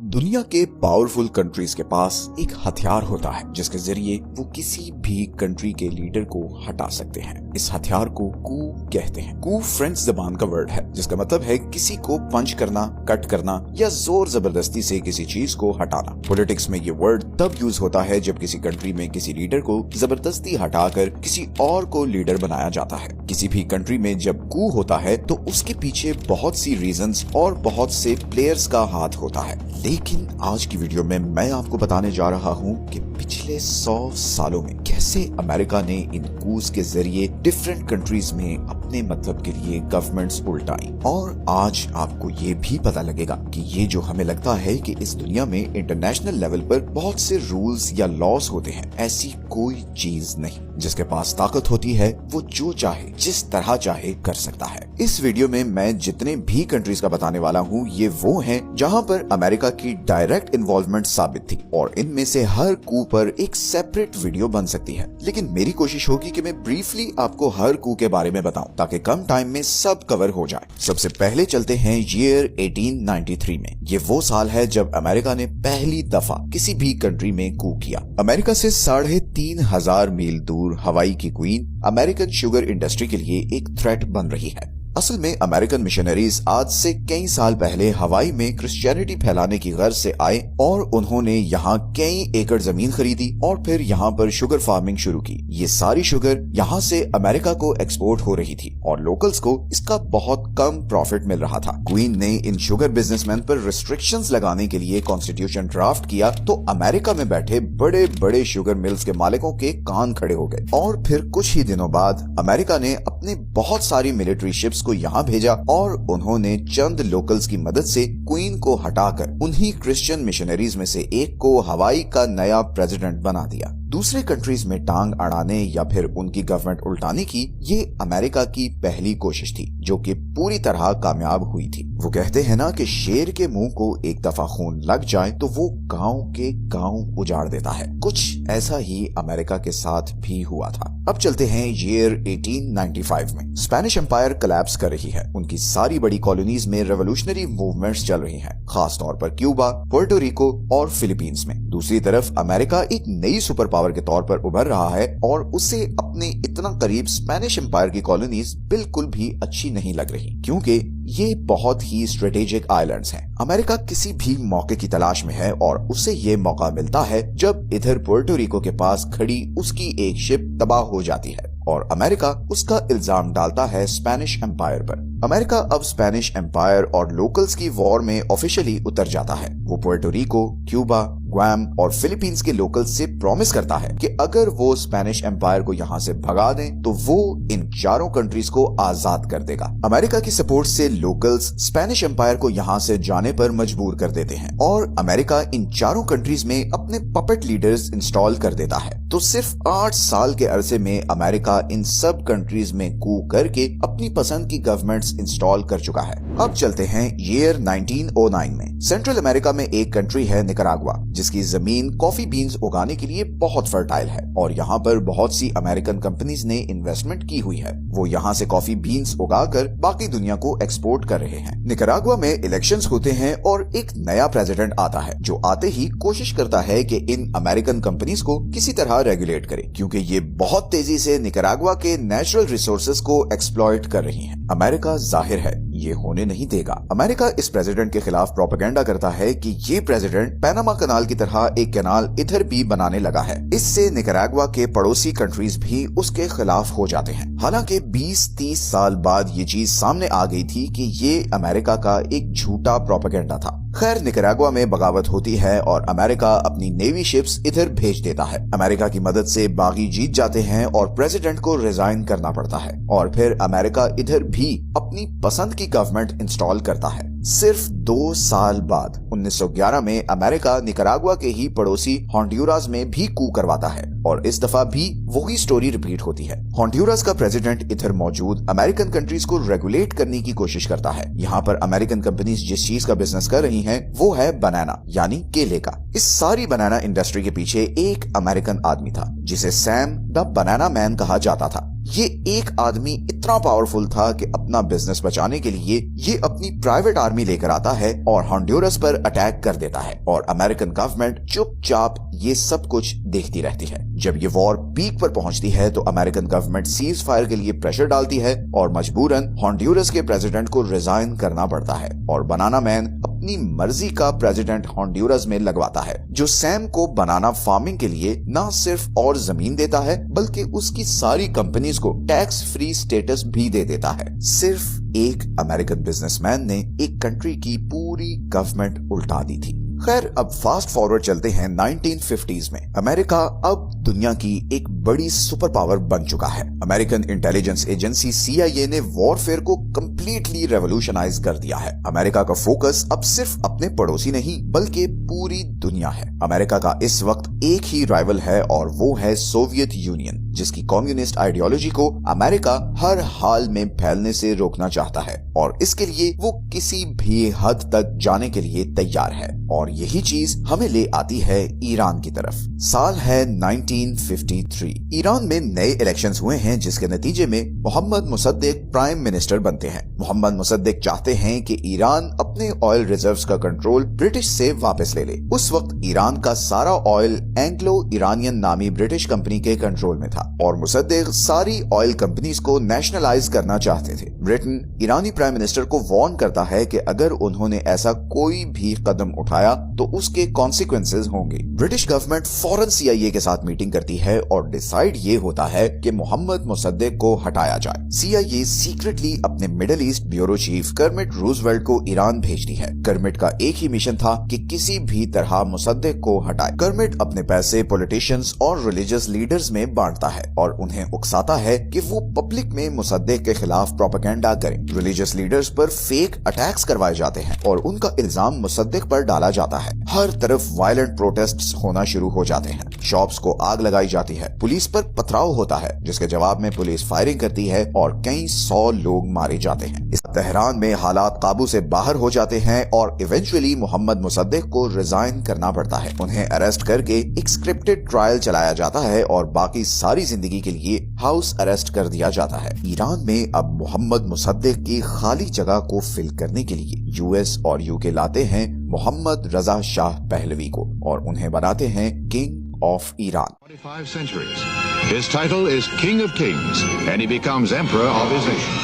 दुनिया के powerful countries के पास एक हथियार होता है जिसके जरिए वो किसी भी कंट्री के लीडर को हटा सकते हैं। इस हथियार को कू कहते हैं। कू फ्रेंच जबान का वर्ड है जिसका मतलब है किसी को पंच करना, कट करना या जोर जबरदस्ती से किसी चीज को हटाना। पॉलिटिक्स में ये वर्ड तब यूज होता है जब किसी कंट्री में किसी लीडर को जबरदस्ती हटाकर किसी और को लीडर बनाया जाता है। किसी भी कंट्री में जब कू होता है तो उसके पीछे बहुत सी रीजंस और बहुत से प्लेयर्स का हाथ होता है। लेकिन आज की वीडियो में मैं आपको बताने जा रहा हूँ कि पिछले 100 सालों में कैसे अमेरिका ने इन कूज के जरिए डिफरेंट कंट्रीज में अपने मतलब के लिए गवर्नमेंट्स उल्टाई। और आज आपको ये भी पता लगेगा कि ये जो हमें लगता है कि इस दुनिया में इंटरनेशनल लेवल पर बहुत से रूल्स या लॉस होते हैं, ऐसी कोई चीज नहीं। जिसके पास ताकत होती है वो जो चाहे जिस तरह चाहे कर सकता है। इस वीडियो में मैं जितने भी कंट्रीज का बताने वाला हूँ ये वो हैं जहाँ पर अमेरिका की डायरेक्ट इन्वॉल्वमेंट साबित थी, और इनमें से हर कू पर एक सेपरेट वीडियो बन सकती है। लेकिन मेरी कोशिश होगी कि मैं ब्रीफली आपको हर कू के बारे में बताऊं ताकि कम टाइम में सब कवर हो जाए। सबसे पहले चलते हैं ईयर 1893 में। ये वो साल है जब अमेरिका ने पहली दफा किसी भी कंट्री में कू किया। अमेरिका से 3,500 मील दूर हवाई की क्वीन अमेरिकन शुगर इंडस्ट्री के लिए एक थ्रेट बन रही है। असल में अमेरिकन मिशनरीज आज से कई साल पहले हवाई में क्रिश्चियनिटी फैलाने की गर्ज से आए और उन्होंने यहाँ कई एकड़ जमीन खरीदी और फिर यहाँ पर शुगर फार्मिंग शुरू की। ये सारी शुगर यहाँ से अमेरिका को एक्सपोर्ट हो रही थी और लोकल्स को इसका बहुत कम प्रॉफिट मिल रहा था। क्वीन ने इन शुगर बिजनेसमैन पर रिस्ट्रिक्शंस लगाने के लिए कॉन्स्टिट्यूशन ड्राफ्ट किया तो अमेरिका में बैठे बड़े बड़े शुगर मिल्स के मालिकों के कान खड़े हो गए। और फिर कुछ ही दिनों बाद अमेरिका ने अपने बहुत सारी मिलिट्री शिप्स को यहाँ भेजा और उन्होंने चंद लोकल्स की मदद से क्वीन को हटाकर उन्हीं क्रिश्चियन मिशनरीज में से एक को हवाई का नया प्रेसिडेंट बना दिया। दूसरे कंट्रीज में टांग अड़ाने या फिर उनकी गवर्नमेंट उल्टाने की ये अमेरिका की पहली कोशिश थी जो कि पूरी तरह कामयाब हुई थी। वो कहते हैं ना कि शेर के मुंह को एक दफा खून लग जाए तो वो गांव के गांव उजाड़ देता है। कुछ ऐसा ही अमेरिका के साथ भी हुआ था। अब चलते हैं ईयर 1895 में। स्पेनिश एम्पायर कोलैप्स कर रही है। उनकी सारी बड़ी कॉलोनीज में रेवोल्यूशनरी मूवमेंट्स चल रही हैं, खास तौर पर क्यूबा, पुर्टो रिको और फिलीपींस में। दूसरी तरफ अमेरिका एक नई सुपर पावर के तौर पर उभर रहा है और उसे अपने इतना करीब स्पेनिश एम्पायर की कॉलोनीज बिल्कुल भी अच्छी नहीं लग रही, क्योंकि ये बहुत ही स्ट्रेटेजिक आइलैंड्स हैं। अमेरिका किसी भी मौके की तलाश में है और उसे ये मौका मिलता है जब इधर पुर्टो रिको के पास खड़ी उसकी एक शिप तबाह हो जाती है और अमेरिका उसका इल्जाम डालता है स्पेनिश एम्पायर पर। अमेरिका अब स्पेनिश एम्पायर और लोकल्स की वॉर में ऑफिशियली उतर जाता है। वो पुर्टो रिको, क्यूबा, ग्वाम और फिलीपींस के लोकल्स से प्रॉमिस करता है कि अगर वो स्पेनिश एम्पायर को यहाँ से भगा दें तो वो इन चारों कंट्रीज को आजाद कर देगा। अमेरिका की सपोर्ट से लोकल्स स्पेनिश एम्पायर को यहाँ से जाने पर मजबूर कर देते हैं और अमेरिका इन चारों कंट्रीज में अपने पपेट लीडर्स इंस्टॉल कर देता है। तो सिर्फ 8 साल के अरसे में अमेरिका इन सब कंट्रीज में कू करके अपनी पसंद की गवर्नमेंट्स इंस्टॉल कर चुका है। अब चलते हैं ईयर 1909 में। सेंट्रल अमेरिका में एक कंट्री है निकरागुआ, जिसकी जमीन कॉफी बीन्स उगाने के लिए बहुत फर्टाइल है और यहाँ पर बहुत सी अमेरिकन कंपनीज ने इन्वेस्टमेंट की हुई है। वो यहाँ से कॉफी बीन्स उगाकर बाकी दुनिया को एक्सपोर्ट कर रहे हैं। निकरागुआ में इलेक्शंस होते हैं और एक नया प्रेसिडेंट आता है जो आते ही कोशिश करता है कि इन अमेरिकन कंपनीज को किसी तरह रेगुलेट करे, क्योंकि ये बहुत तेजी से निकरागुआ के नेचुरल रिसोर्सेज को एक्सप्लॉइट कर रही हैं। अमेरिका जाहिर है ये होने नहीं देगा। अमेरिका इस प्रेसिडेंट के खिलाफ प्रोपेगेंडा करता है कि ये प्रेसिडेंट पैनामा कनाल की तरह एक कैनाल इधर भी बनाने लगा है। इससे निकरागुआ के पड़ोसी कंट्रीज भी उसके खिलाफ हो जाते हैं। हालांकि 20-30 साल बाद ये चीज सामने आ गई थी कि ये अमेरिका का एक झूठा प्रोपेगेंडा था। खैर, निकरागुआ में बगावत होती है और अमेरिका अपनी नेवी शिप्स इधर भेज देता है। अमेरिका की मदद से बागी जीत जाते हैं और प्रेसिडेंट को रिजाइन करना पड़ता है और फिर अमेरिका इधर भी अपनी पसंद की गवर्नमेंट इंस्टॉल करता है। सिर्फ 2 साल बाद 1911 में अमेरिका निकरागुआ के ही पड़ोसी होंडुरास में भी कू करवाता है और इस दफा भी वही स्टोरी रिपीट होती है। होंडुरास का प्रेसिडेंट इधर मौजूद अमेरिकन कंट्रीज को रेगुलेट करने की कोशिश करता है। यहाँ पर अमेरिकन कंपनीज जिस चीज का बिजनेस कर रही हैं वो है बनाना यानी केले का। इस सारी बनाना इंडस्ट्री के पीछे एक अमेरिकन आदमी था जिसे सैम द बनाना मैन कहा जाता था। ये एक आदमी इतना पावरफुल था कि अपना बिजनेस बचाने के लिए ये अपनी प्राइवेट आर्मी लेकर आता है और हॉन्डुरस पर अटैक कर देता है और अमेरिकन गवर्नमेंट चुपचाप ये सब कुछ देखती रहती है। जब ये वॉर पीक पर पहुंचती है तो अमेरिकन गवर्नमेंट सीज फायर के लिए प्रेशर डालती है और मजबूरन हॉन्डुरस के प्रेसिडेंट को रिजाइन करना पड़ता है और बनाना मैन अपनी मर्जी का प्रेसिडेंट हॉन्डुरस में लगवाता है, जो सैम को बनाना फार्मिंग के लिए न सिर्फ और जमीन देता है बल्कि उसकी सारी कंपनीज को टैक्स फ्री स्टेटस भी दे देता है। सिर्फ एक अमेरिकन बिजनेसमैन ने एक कंट्री की पूरी गवर्नमेंट उल्टा दी थी। खैर, अब फास्ट फॉरवर्ड चलते हैं 1950s में। अमेरिका अब दुनिया की एक बड़ी सुपर पावर बन चुका है। अमेरिकन इंटेलिजेंस एजेंसी CIA ने वॉरफेयर को कंप्लीटली रेवोल्यूशनाइज कर दिया है। अमेरिका का फोकस अब सिर्फ अपने पड़ोसी नहीं बल्कि पूरी दुनिया है। अमेरिका का इस वक्त एक ही राइवल है और वो है सोवियत यूनियन, जिसकी कम्युनिस्ट आइडियोलॉजी को अमेरिका हर हाल में फैलने से रोकना चाहता है और इसके लिए वो किसी भी हद तक जाने के लिए तैयार है। और यही चीज हमें ले आती है ईरान की तरफ। साल है 1953। ईरान में नए इलेक्शंस हुए हैं जिसके नतीजे में मोहम्मद मुसद्दिक प्राइम मिनिस्टर बनते हैं। मोहम्मद मुसद्दिक चाहते हैं कि ईरान अपने ऑयल रिजर्व्स का कंट्रोल ब्रिटिश से वापस ले ले। उस वक्त ईरान का सारा ऑयल एंग्लो इरानियन नामी ब्रिटिश कंपनी के कंट्रोल में था और मुसद्दिक सारी ऑयल कंपनीज को नेशनलाइज करना चाहते थे। ब्रिटेन ईरानी प्राइम मिनिस्टर को वार्न करता है कि अगर उन्होंने ऐसा कोई भी कदम उठाया तो उसके कॉन्सिक्वेंसेस होंगे। ब्रिटिश गवर्नमेंट फौरन CIA के साथ मीटिंग करती है और डिसाइड ये होता है कि मोहम्मद मुसद्दिक को हटाया जाए। CIA सीक्रेटली अपने middle east bureau chief Kermit Roosevelt को ईरान भेजती है। कर्मिट का एक ही मिशन था कि किसी भी तरह मुसद्दिक को हटाए। कर्मिट अपने पैसे पॉलिटिशियंस और रिलीजियस लीडर्स में बांटता है और उन्हें उकसाता है कि वो पब्लिक में मुसद्दिक के खिलाफ प्रोपेगेंडा करें। रिलीजियस लीडर्स पर फेक अटैक्स करवाए जाते हैं और उनका इल्जाम मुसद्दिक पर डाला जाता है। हर तरफ वायलेंट प्रोटेस्ट्स होना शुरू हो जाते हैं। शॉप्स को आग लगाई जाती है। पुलिस पर पथराव होता है जिसके जवाब में पुलिस फायरिंग करती है और कई 100 लोग मारे जाते हैं। इस तेहरान में हालात काबू से बाहर हो जाते हैं और इवेंचुअली मोहम्मद मुसद्दिक को रिजाइन करना पड़ता है। उन्हें अरेस्ट करके एक स्क्रिप्टेड ट्रायल चलाया जाता है और बाकी सारी जिंदगी के लिए हाउस अरेस्ट कर दिया जाता है। ईरान में अब मोहम्मद मुसद्दिक की खाली जगह को फिल करने के लिए US और UK लाते हैं मोहम्मद रजा शाह पहलवी को और उन्हें बनाते हैं king of Iran. 45 centuries. His title is King of Kings and he becomes emperor of his nation.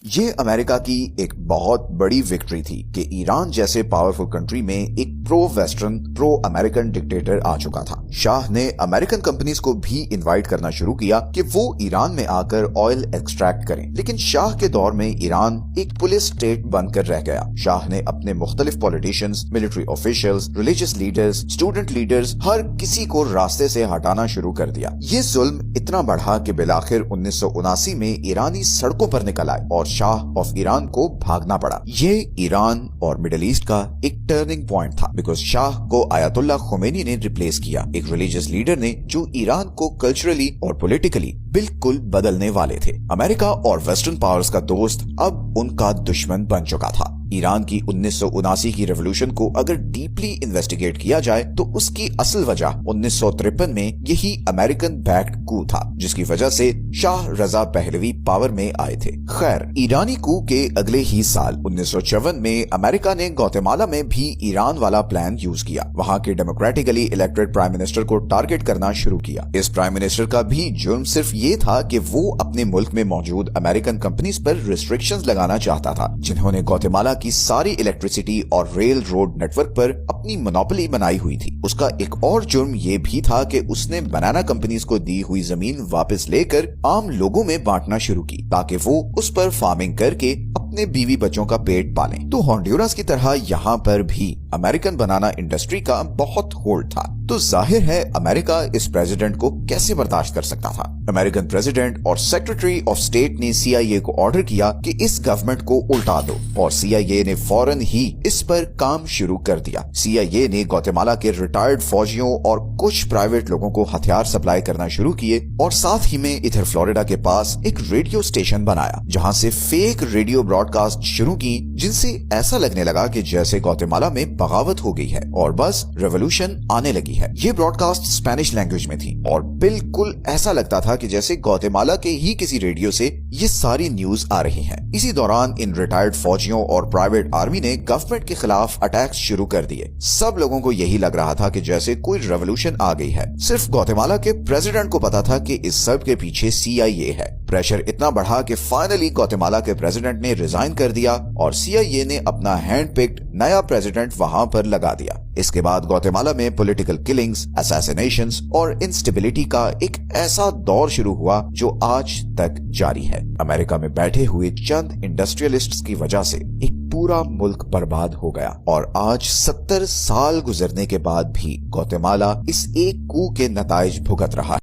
ये अमेरिका की एक बहुत बड़ी विक्ट्री थी कि ईरान जैसे पावरफुल कंट्री में एक pro western pro American dictator आ चुका था। शाह ने अमेरिकन कंपनीज को भी इनवाइट करना शुरू किया कि वो ईरान में आकर ऑयल एक्सट्रैक्ट करें, लेकिन शाह के दौर में ईरान एक पुलिस स्टेट बनकर रह गया। शाह ने अपने मुख्तलिफ politicians, military officials, religious leaders, student leaders, हर किसी को रास्ते से हटाना शुरू कर दिया। ये जुल्म इतना बढ़ा कि बिलाखिर 1979 में ईरानी सड़कों पर निकल आए और शाह ऑफ ईरान को भागना पड़ा। ये ईरान और मिडिल ईस्ट का एक टर्निंग पॉइंट था बिकॉज शाह को आयतुल्लाह खुमैनी ने रिप्लेस किया, एक रिलीजियस लीडर ने जो ईरान को कल्चरली और पॉलिटिकली बिल्कुल बदलने वाले थे। अमेरिका और वेस्टर्न पावर्स का दोस्त अब उनका दुश्मन बन चुका था। ईरान की 1979 की रेवोल्यूशन को अगर डीपली इन्वेस्टिगेट किया जाए तो उसकी असल वजह 1953 में यही अमेरिकन बैक्ड कू था जिसकी वजह से शाह रजा पहलवी पावर में आए थे। खैर, ईरानी कू के अगले ही साल 1954 में अमेरिका ने ग्वाटेमाला में भी ईरान वाला प्लान यूज किया। वहां के डेमोक्रेटिकली इलेक्टेड प्राइम मिनिस्टर को टारगेट करना शुरू किया। इस प्राइम मिनिस्टर का भी जुर्म सिर्फ ये था कि वो अपने मुल्क में मौजूद अमेरिकन कंपनीज पर रिस्ट्रिक्शंस लगाना चाहता था जिन्होंने ग्वाटेमाला की सारी इलेक्ट्रिसिटी और रेल रोड नेटवर्क पर अपनी मोनोपोली बनाई हुई थी। उसका एक और जुर्म ये भी था कि उसने बनाना कंपनीज को दी हुई जमीन वापस लेकर आम लोगों में बांटना शुरू की ताकि वो उस पर फार्मिंग करके अपने बीवी बच्चों का पेट पालें। तो हॉन्डुरस की तरह यहाँ पर भी अमेरिकन बनाना इंडस्ट्री का बहुत होल्ड था। तो जाहिर है अमेरिका इस प्रेसिडेंट को कैसे बर्दाश्त कर सकता था। अमेरिकन प्रेसिडेंट और सेक्रेटरी ऑफ स्टेट ने CIA को ऑर्डर किया कि इस गवर्नमेंट को उल्टा दो और CIA ने फौरन ही इस पर काम शुरू कर दिया। CIA ने ग्वाटेमाला के रिटायर्ड फौजियों और कुछ प्राइवेट लोगों को हथियार सप्लाई करना शुरू किए और साथ ही में इधर फ्लोरिडा के पास एक रेडियो स्टेशन बनाया जहां से फेक रेडियो ब्रॉडकास्ट शुरू की जिनसे ऐसा लगने लगा कि जैसे ग्वाटेमाला में बगावत हो गई है और बस रेवोल्यूशन आने लगी है। ये ब्रॉडकास्ट स्पेनिश लैंग्वेज में थी और बिल्कुल ऐसा लगता था कि जैसे ग्वाटेमाला के ही किसी रेडियो से ये सारी न्यूज आ रही हैं। इसी दौरान इन रिटायर्ड फौजियों और प्राइवेट आर्मी ने गवर्नमेंट के खिलाफ अटैक्स शुरू कर दिए। सब लोगों को यही लग रहा था कि जैसे कोई रेवोल्यूशन आ गई है। सिर्फ ग्वाटेमाला के प्रेसिडेंट को पता था कि इस सब के पीछे CIA है। प्रेशर इतना बढ़ा कि फाइनली ग्वाटेमाला के प्रेसिडेंट ने रिजाइन कर दिया और CIA ने अपना हैंड पिक्ड नया प्रेसिडेंट वहां पर लगा दिया। इसके बाद ग्वाटेमाला में पॉलिटिकल किलिंग्स, असैसिनेशंस और इंस्टेबिलिटी का एक ऐसा दौर शुरू हुआ जो आज तक जारी है। अमेरिका में बैठे हुए चंद इंडस्ट्रियलिस्ट्स की वजह से एक पूरा मुल्क बर्बाद हो गया और आज 70 साल गुजरने के बाद भी ग्वाटेमाला इस एक कू के नताइज भुगत रहा है।